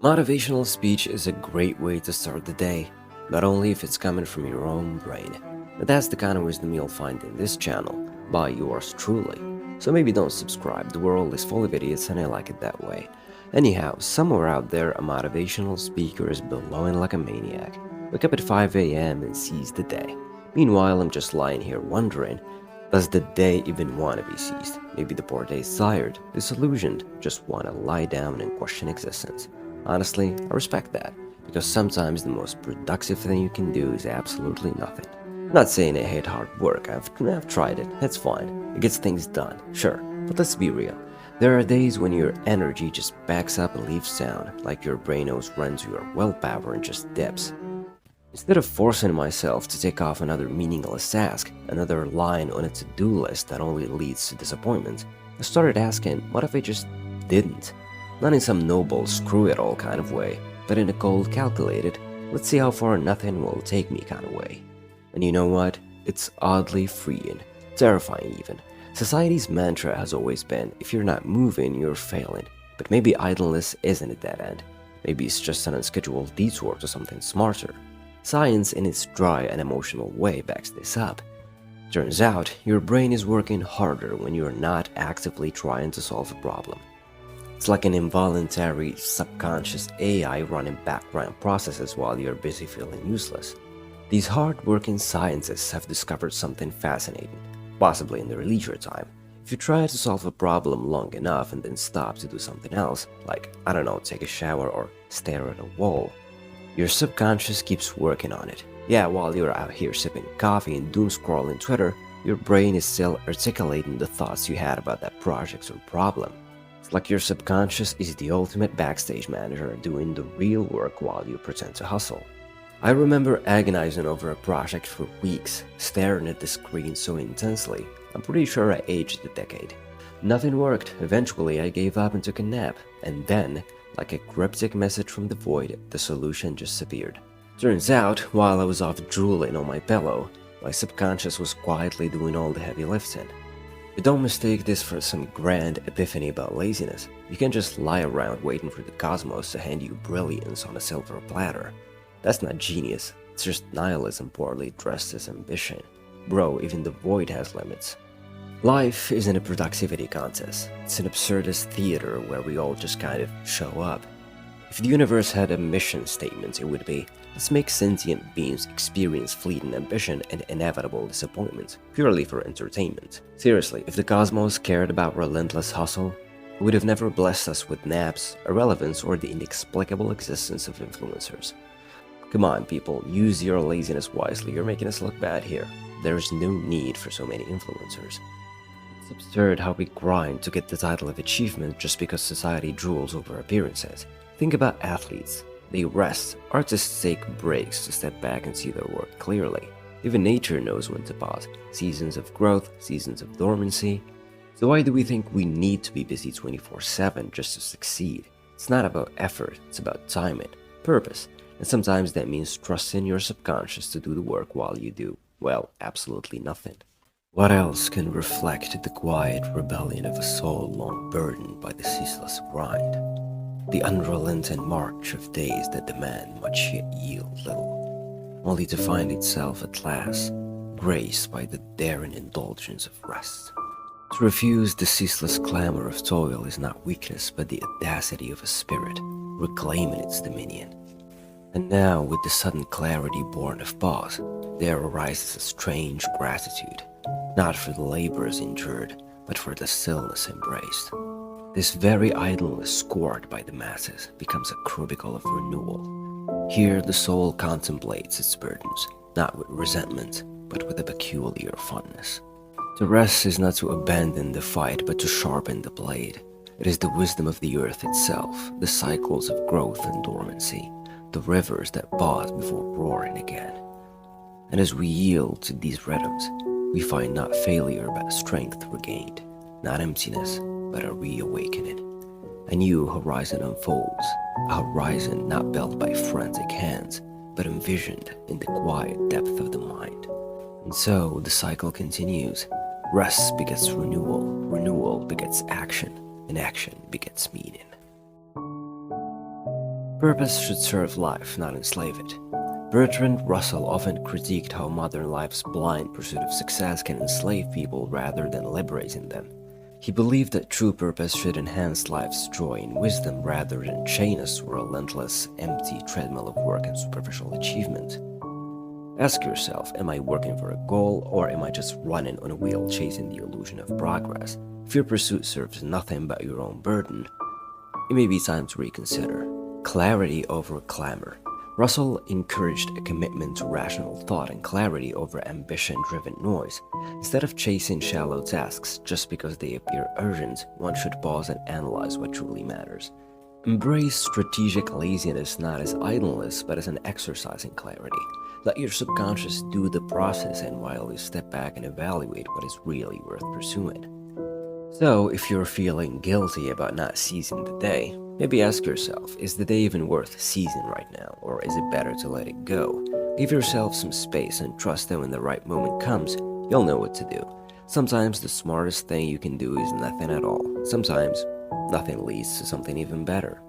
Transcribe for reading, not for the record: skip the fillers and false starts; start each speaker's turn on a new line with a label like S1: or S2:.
S1: Motivational speech is a great way to start the day, not only if it's coming from your own brain, but that's the kind of wisdom you'll find in this channel by yours truly. So maybe don't subscribe, the world is full of idiots and I like it that way. Anyhow, somewhere out there a motivational speaker is blowing like a maniac. Wake up at 5 a.m. and seize the day. Meanwhile, I'm just lying here wondering, does the day even want to be seized? Maybe the poor day is tired, disillusioned, just want to lie down and question existence. Honestly, I respect that, because sometimes the most productive thing you can do is absolutely nothing. I'm not saying I hate hard work, I've tried it, it's fine, it gets things done, sure, but let's be real. There are days when your energy just backs up and leaves town, like your brain knows runs your willpower and just dips. Instead of forcing myself to take off another meaningless task, another line on a to-do list that only leads to disappointment, I started asking, what if I just didn't? Not in some noble, screw-it-all kind of way, but in a cold, calculated, let's see how far nothing will take me kind of way. And you know what? It's oddly freeing, terrifying even. Society's mantra has always been, if you're not moving, you're failing. But maybe idleness isn't a dead end. Maybe it's just an unscheduled detour to something smarter. Science in its dry and emotional way backs this up. Turns out, your brain is working harder when you're not actively trying to solve a problem. It's like an involuntary, subconscious AI running background processes while you're busy feeling useless. These hard-working scientists have discovered something fascinating, possibly in their leisure time. If you try to solve a problem long enough and then stop to do something else, like, I don't know, take a shower or stare at a wall, your subconscious keeps working on it. Yeah, while you're out here sipping coffee and doom-scrolling Twitter, your brain is still articulating the thoughts you had about that project or problem. Like your subconscious is the ultimate backstage manager doing the real work while you pretend to hustle. I remember agonizing over a project for weeks, staring at the screen so intensely, I'm pretty sure I aged a decade. Nothing worked, eventually I gave up and took a nap, and then, like a cryptic message from the void, the solution just appeared. Turns out, while I was off drooling on my pillow, my subconscious was quietly doing all the heavy lifting. But don't mistake this for some grand epiphany about laziness. You can't just lie around waiting for the cosmos to hand you brilliance on a silver platter. That's not genius, it's just nihilism poorly dressed as ambition. Bro, even the void has limits. Life isn't a productivity contest, it's an absurdist theater where we all just kind of show up. If the universe had a mission statement, it would be, let's make sentient beings experience fleeting ambition and inevitable disappointment, purely for entertainment. Seriously, if the cosmos cared about relentless hustle, it would have never blessed us with naps, irrelevance, or the inexplicable existence of influencers. Come on, people, use your laziness wisely, you're making us look bad here. There's no need for so many influencers. It's absurd how we grind to get the title of achievement just because society drools over appearances. Think about athletes. They rest, artists take breaks to step back and see their work clearly. Even nature knows when to pause. Seasons of growth, seasons of dormancy. So why do we think we need to be busy 24/7 just to succeed? It's not about effort, it's about timing, purpose, and sometimes that means trusting your subconscious to do the work while you do, well, absolutely nothing. What else can reflect the quiet rebellion of a soul long burdened by the ceaseless grind? The unrelenting march of days that demand much yet yield little, only to find itself at last graced by the daring indulgence of rest. To refuse the ceaseless clamor of toil is not weakness but the audacity of a spirit reclaiming its dominion. And now, with the sudden clarity born of pause, there arises a strange gratitude, not for the labors endured, but for the stillness embraced. This very idleness scored by the masses becomes a crucible of renewal. Here the soul contemplates its burdens, not with resentment, but with a peculiar fondness. To rest is not to abandon the fight, but to sharpen the blade. It is the wisdom of the earth itself, the cycles of growth and dormancy, the rivers that pause before roaring again. And as we yield to these rhythms, we find not failure but strength regained, not emptiness, but a reawakening. A new horizon unfolds, a horizon not built by frantic hands, but envisioned in the quiet depth of the mind. And so the cycle continues. Rest begets renewal, renewal begets action, and action begets meaning. Purpose should serve life, not enslave it. Bertrand Russell often critiqued how modern life's blind pursuit of success can enslave people rather than liberating them. He believed that true purpose should enhance life's joy and wisdom rather than chain us to a relentless, empty treadmill of work and superficial achievement. Ask yourself, am I working for a goal or am I just running on a wheel chasing the illusion of progress? If your pursuit serves nothing but your own burden, it may be time to reconsider. Clarity over clamor. Russell encouraged a commitment to rational thought and clarity over ambition-driven noise. Instead of chasing shallow tasks just because they appear urgent, one should pause and analyze what truly matters. Embrace strategic laziness not as idleness, but as an exercise in clarity. Let your subconscious do the process, and while you step back and evaluate what is really worth pursuing. So, if you're feeling guilty about not seizing the day, maybe ask yourself, is the day even worth seizing right now, or is it better to let it go? Give yourself some space and trust that when the right moment comes, you'll know what to do. Sometimes the smartest thing you can do is nothing at all. Sometimes nothing leads to something even better.